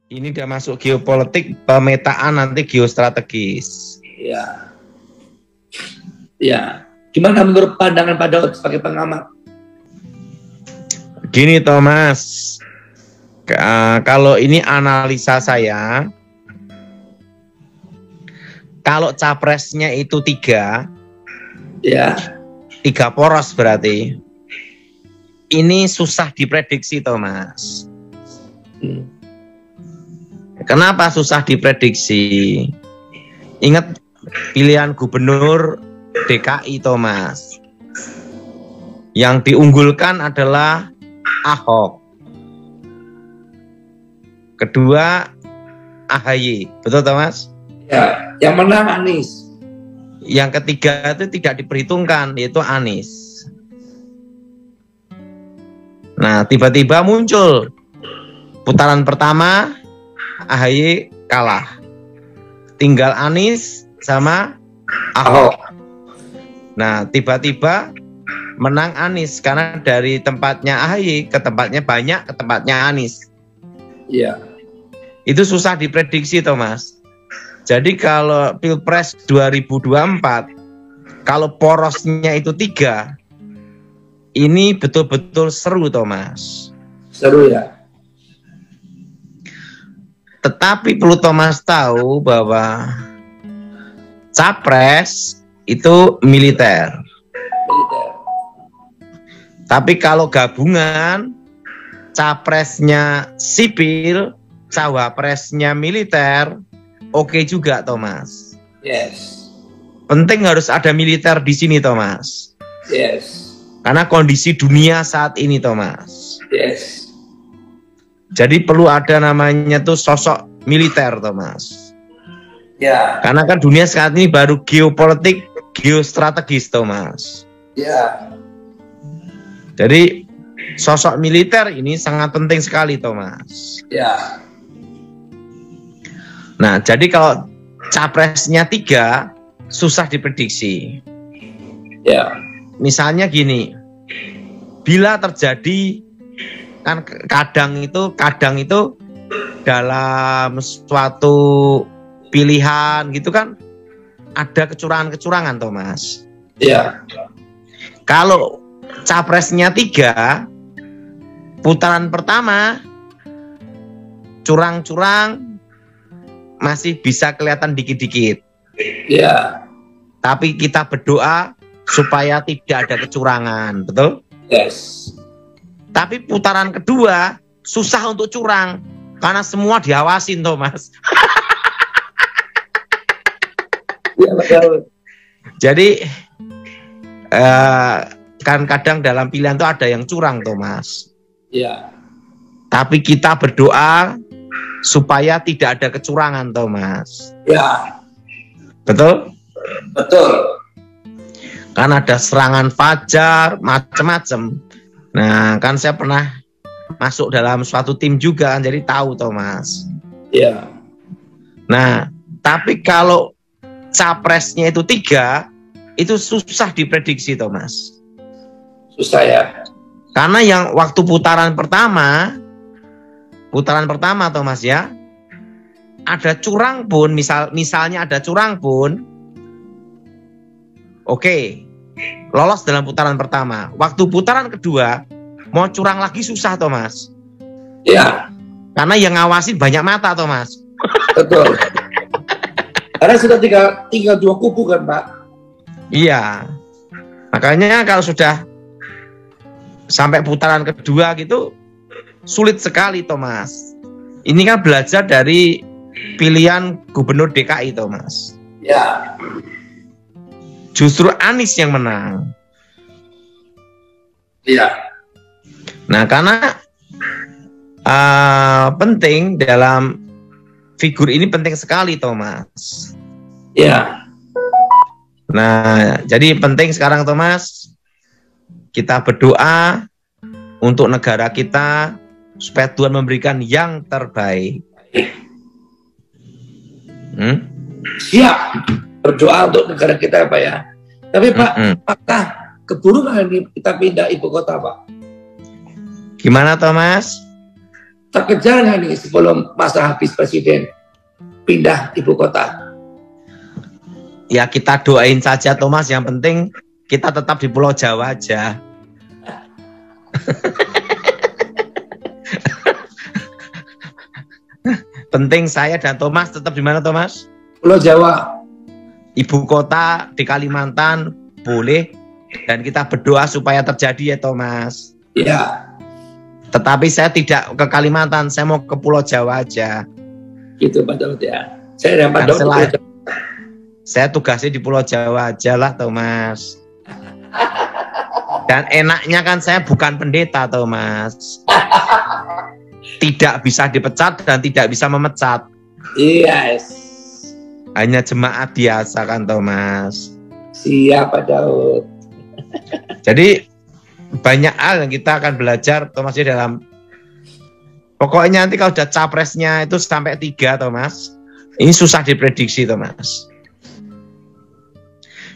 Ini udah masuk geopolitik, pemetaan nanti geostrategis. Ya. Ya. Gimana menurut pandangan Pak Daud sebagai pengamat? Gini Thomas, kalau ini analisa saya, kalau capresnya itu 3, ya, 3 poros berarti, ini susah diprediksi Thomas. Kenapa susah diprediksi? Ingat pilihan gubernur DKI Thomas. Yang diunggulkan adalah Ahok. Kedua AHY, betul Thomas? Ya, yang menang Anies. Yang ketiga itu tidak diperhitungkan, yaitu Anies. Nah, tiba-tiba muncul putaran pertama AHY kalah. Tinggal Anies sama Ahok. Nah, tiba-tiba menang Anies karena dari tempatnya AHY ke tempatnya banyak, ke tempatnya Anies. Iya. Itu susah diprediksi Thomas. Jadi kalau Pilpres 2024, kalau porosnya itu 3, ini betul-betul seru Thomas. Seru ya. Tetapi perlu Thomas tahu bahwa capres itu militer. Tapi kalau gabungan, capresnya sipil, cawapresnya militer, oke juga Thomas. Yes. Penting harus ada militer di sini Thomas. Yes. Karena kondisi dunia saat ini Thomas. Yes. Jadi perlu ada namanya tuh sosok militer Thomas. Ya. Karena kan dunia saat ini baru geopolitik, geostrategis Thomas. Ya. Jadi sosok militer ini sangat penting sekali Thomas. Ya. Nah, jadi kalau capresnya 3 susah diprediksi. Ya. Misalnya gini, bila terjadi kan kadang itu dalam suatu pilihan gitu kan ada kecurangan-kecurangan Thomas. Ya. Kalau capresnya 3, putaran pertama curang-curang masih bisa kelihatan dikit-dikit. Ya. Tapi kita berdoa supaya tidak ada kecurangan, betul? Yes. Tapi putaran kedua susah untuk curang karena semua diawasin, Thomas. Ya, betul. Jadi kan kadang dalam pilihan itu ada yang curang, Thomas. Ya. Tapi kita berdoa supaya tidak ada kecurangan, Thomas. Ya. Betul? Betul. Kan ada serangan fajar, macam-macam. Nah, kan saya pernah masuk dalam suatu tim juga, kan, jadi tahu, Thomas. Ya. Nah, tapi kalau capresnya itu 3, itu susah diprediksi, Thomas. Susah ya. Karena yang waktu putaran pertama, Thomas ya, ada curang pun, misalnya ada curang pun, oke, lolos dalam putaran pertama. Waktu putaran kedua, mau curang lagi susah, Thomas. Ya. Karena yang ngawasin banyak mata, Thomas. Betul. Karena sudah tinggal 2 kubu kan, Pak? Iya. Makanya kalau sudah sampai putaran kedua gitu, sulit sekali, Thomas. Ini kan belajar dari pilihan gubernur DKI, Thomas. Ya. Justru Anies yang menang. Iya. Nah, karena penting dalam figur ini penting sekali, Thomas. Iya. Nah, jadi penting sekarang, Thomas, kita berdoa untuk negara kita supaya Tuhan memberikan yang terbaik. Siap. Berdoa untuk negara kita, Pak ya. Tapi Pak, apakah keburu nggak kita pindah ibu kota, Pak? Gimana, Thomas? terkejar nggak nih sebelum masa habis presiden pindah ibu kota? Ya kita doain saja Thomas, yang penting kita tetap di Pulau Jawa aja. Penting saya dan Thomas tetap di mana Thomas? Pulau Jawa. Ibu kota di Kalimantan boleh, dan kita berdoa supaya terjadi ya Thomas. Ya. Tetapi saya tidak ke Kalimantan, saya mau ke Pulau Jawa aja. Gitu Pak Daud ya. Saya dan Pak Daud. Saya tugasnya di Pulau Jawa aja lah Thomas. Dan enaknya kan saya bukan pendeta Thomas. Tidak bisa dipecat dan tidak bisa memecat. Yes. Hanya jemaat biasa kan Thomas. Siap Pak Daud. Jadi banyak hal yang kita akan belajar Thomas ya dalam. Pokoknya nanti kalau udah capresnya itu sampai 3 Thomas. Ini susah diprediksi Thomas.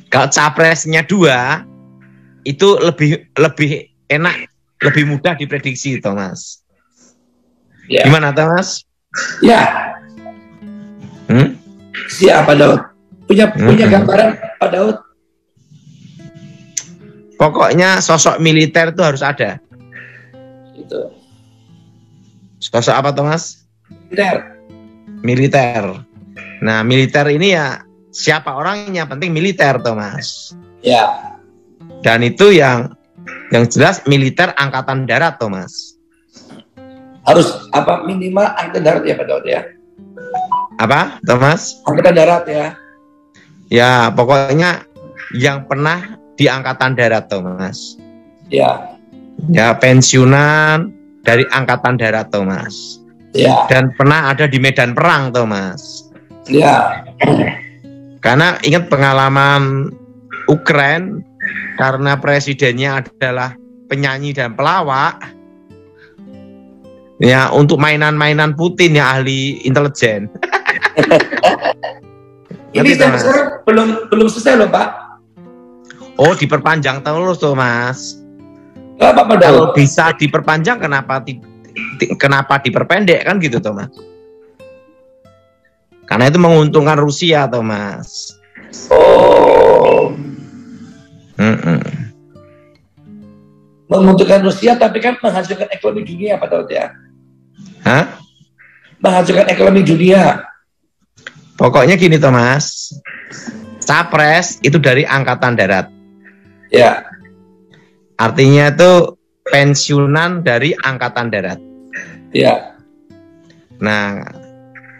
Kalau capresnya 2 itu lebih enak, lebih mudah diprediksi Thomas. Ya. Gimana Thomas? Ya. Siap Pak Daud. Punya gambaran Pak Daud? Pokoknya sosok militer itu harus ada. Itu. Sosok apa Thomas? Militer. Nah militer ini ya siapa orangnya, penting militer Thomas. Ya. Dan itu yang jelas militer angkatan darat Thomas. Harus apa minimal angkatan darat ya Pak Daud ya? Apa Thomas? Angkatan darat ya. Ya pokoknya yang pernah di angkatan darat Thomas. Ya. Ya pensiunan dari angkatan darat Thomas. Ya. Dan pernah ada di medan perang Thomas. Ya. Karena ingat pengalaman Ukraina, karena presidennya adalah penyanyi dan pelawak. Ya untuk mainan-mainan Putin ya ahli intelijen. Ini sekarang belum selesai loh Pak. Oh diperpanjang terus Thomas. Kalau bisa diperpanjang kenapa diperpendek kan gitu Thomas? Karena itu menguntungkan Rusia Thomas. Oh. Menguntungkan Rusia tapi kan menghasilkan ekonomi dunia Pak Daud ya. Hah? Menghasilkan ekonomi dunia. Pokoknya gini Thomas, capres itu dari angkatan darat. Ya. Artinya itu pensiunan dari angkatan darat. Ya. Nah,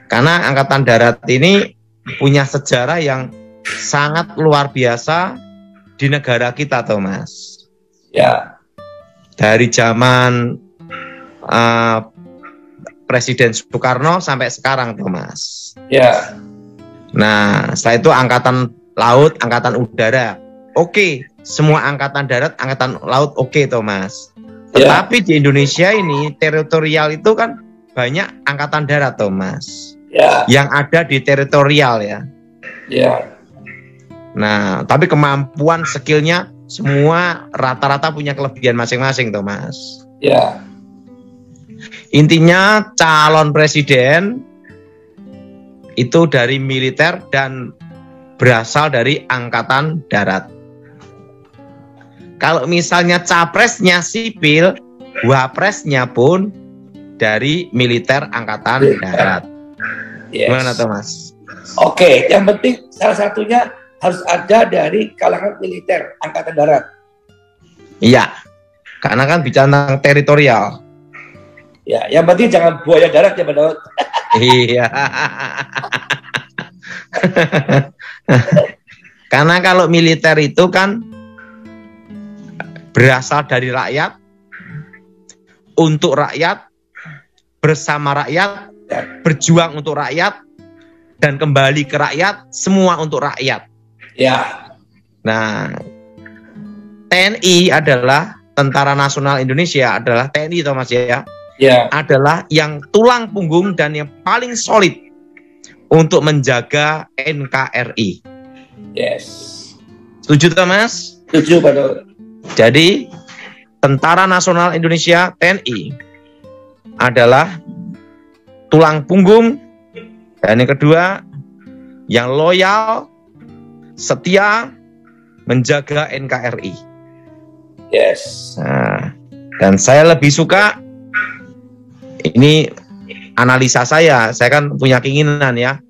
karena angkatan darat ini punya sejarah yang sangat luar biasa di negara kita Thomas. Ya. Dari zaman Presiden Soekarno sampai sekarang Thomas. Ya. Nah, setelah itu angkatan laut, angkatan udara. Oke, semua angkatan darat, angkatan laut oke Thomas. Tetapi di Indonesia ini teritorial itu kan banyak angkatan darat Thomas. Ya. Yang ada di teritorial ya. Ya. Nah, tapi kemampuan skillnya semua rata-rata punya kelebihan masing-masing Thomas. Ya. Intinya calon presiden itu dari militer dan berasal dari angkatan darat. Kalau misalnya capresnya sipil, wapresnya pun dari militer angkatan darat. Yes. Gimana Thomas? Oke, yang penting salah satunya harus ada dari kalangan militer angkatan darat. Iya, karena kan bicara tentang teritorial. Ya, yang penting jangan buaya darat ya Pak Daud. Iya. Karena kalau militer itu kan berasal dari rakyat, untuk rakyat, bersama rakyat, berjuang untuk rakyat, dan kembali ke rakyat, semua untuk rakyat. Ya. Nah, TNI adalah Tentara Nasional Indonesia, adalah TNI Thomas ya. Ya. Adalah yang tulang punggung dan yang paling solid untuk menjaga NKRI. Yes. Setuju Thomas? Setuju Pak Daud. Jadi Tentara Nasional Indonesia TNI adalah tulang punggung, dan yang kedua yang loyal, setia, menjaga NKRI. Yes. Nah, dan saya lebih suka, ini analisa saya kan punya keinginan ya,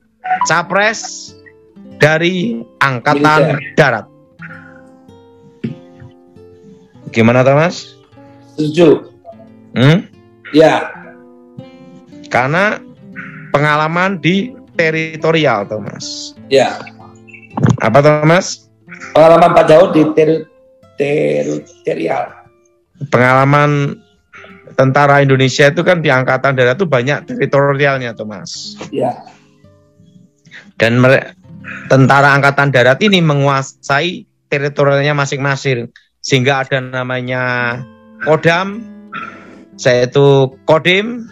capres dari Angkatan Darat. Gimana Thomas? Setuju. Ya. Karena pengalaman di teritorial, Thomas. Ya. Apa Thomas? Pengalaman Pak Daud di teritorial. Pengalaman tentara Indonesia itu kan di Angkatan Darat itu banyak teritorialnya, Thomas. Ya. Dan tentara Angkatan Darat ini menguasai teritorialnya masing-masing, sehingga ada namanya Kodam, yaitu Kodim.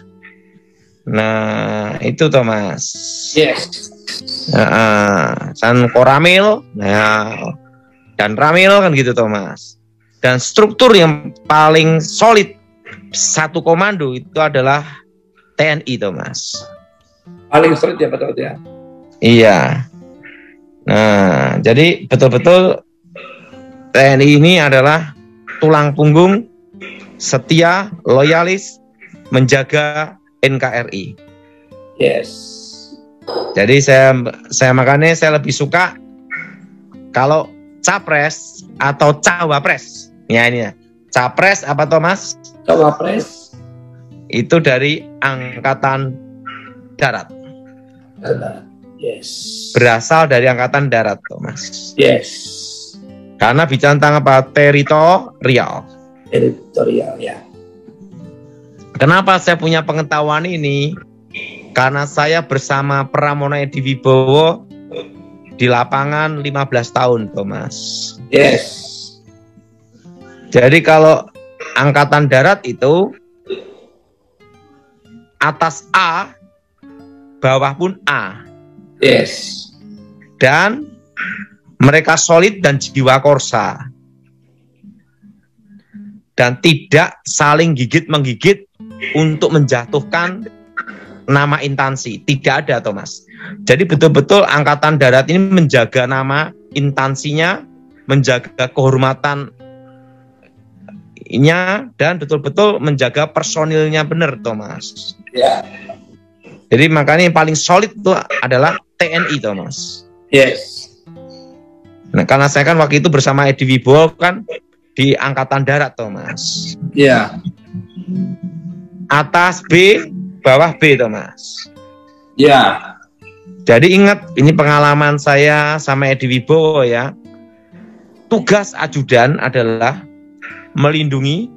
Nah, itu Thomas. Yes. Dan Koramil, dan Ramil kan gitu Thomas. Dan struktur yang paling solid satu komando itu adalah TNI Thomas. Paling solid ya Pak Daud ya. Iya. Nah, jadi betul-betul TNI ini adalah tulang punggung, setia, loyalis, menjaga NKRI. Yes. Jadi saya makanya saya lebih suka kalau capres atau cawapres. Ya ini ya. Capres apa Thomas? Cawapres itu dari Angkatan Darat. Yes. Berasal dari Angkatan Darat, Thomas. Yes. Karena bicara tentang apa? Teritorial ya. Kenapa saya punya pengetahuan ini? Karena saya bersama Pramono Edi Wibowo di lapangan 15 tahun, Thomas. Yes. Jadi kalau Angkatan Darat itu atas A, bawah pun A. Yes. Dan mereka solid dan jiwa korsa. Dan tidak saling gigit-menggigit untuk menjatuhkan nama instansi. Tidak ada, Thomas. Jadi betul-betul Angkatan Darat ini menjaga nama instansinya, menjaga kehormatannya, dan betul-betul menjaga personilnya benar, Thomas. Ya. Jadi makanya yang paling solid itu adalah TNI, Thomas. Yes. Nah, karena saya kan waktu itu bersama Edi Wibowo kan di Angkatan Darat, Thomas. Ya. Atas B, bawah B, Thomas. Ya. Jadi ingat, ini pengalaman saya sama Edi Wibowo ya. Tugas ajudan adalah melindungi,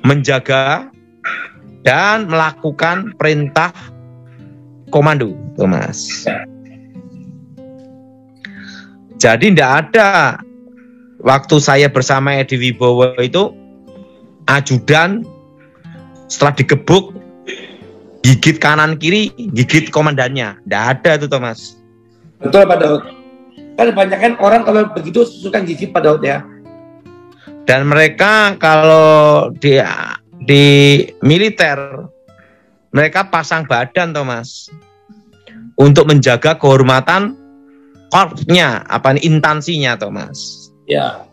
menjaga, dan melakukan perintah komando, Thomas. Jadi tidak ada waktu saya bersama Edi Wibowo itu ajudan setelah digebuk gigit kanan kiri, gigit komandannya. Tidak ada itu, Thomas. Betul Pak Daud. Kan banyak kan orang kalau begitu suka gigit Pak Daud ya. Dan mereka kalau di militer mereka pasang badan, Thomas, untuk menjaga kehormatan korpsnya, apa instansinya, Thomas. Ya.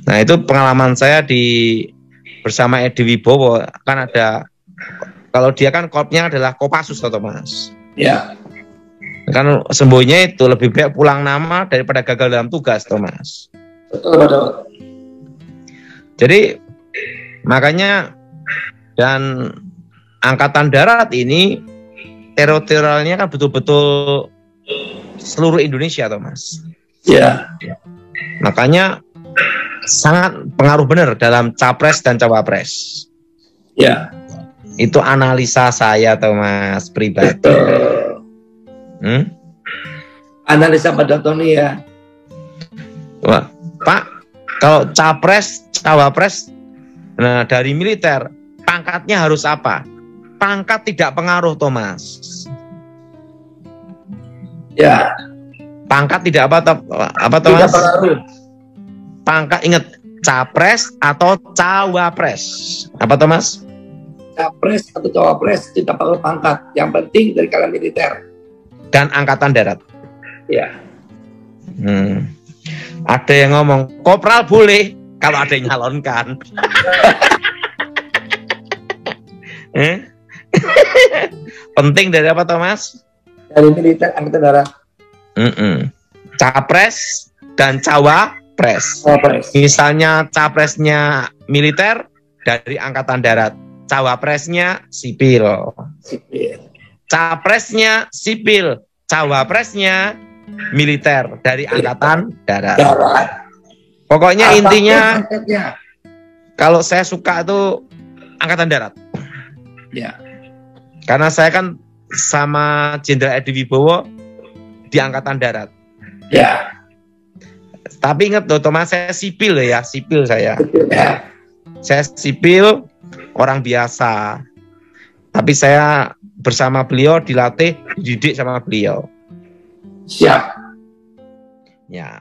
Nah, itu pengalaman saya bersama Edi Wibowo. Kan ada, kalau dia kan korpsnya adalah Kopassus, Thomas. Ya. Kan semboynya itu lebih baik pulang nama daripada gagal dalam tugas, Thomas. Betul Pak Daud. Jadi makanya, dan Angkatan Darat ini teritorialnya kan betul-betul seluruh Indonesia, Thomas. Ya. Makanya sangat pengaruh benar dalam capres dan cawapres. Ya. Itu analisa saya, Thomas, pribadi. Analisa Pak Daud ya. Wah, Pak, kalau capres, cawapres, nah dari militer, pangkatnya harus apa? Pangkat tidak pengaruh, Thomas. Ya. Pangkat tidak apa Thomas? Tidak pengaruh. Pangkat, ingat, capres atau cawapres. Apa, Thomas? capres atau cawapres tidak perlu pangkat. Yang penting dari kalangan militer dan angkatan darat. Ya. Ada yang ngomong kopral boleh kalau ada yang nyalonkan. Penting dari apa Thomas? Dari militer angkatan darat. Capres dan cawapres. Misalnya capresnya militer dari angkatan darat, cawapresnya sipil. Capresnya sipil, cawapresnya militer dari angkatan darat. Pokoknya apapun intinya angkatnya. Kalau saya suka itu angkatan darat. Ya. Karena saya kan sama Jenderal Edi Wibowo di angkatan darat. Ya. Tapi ingat loh, Thomas, saya sipil ya, sipil saya. Ya. Saya sipil, orang biasa. Tapi saya bersama beliau dilatih, dididik sama beliau. Siap. Ya.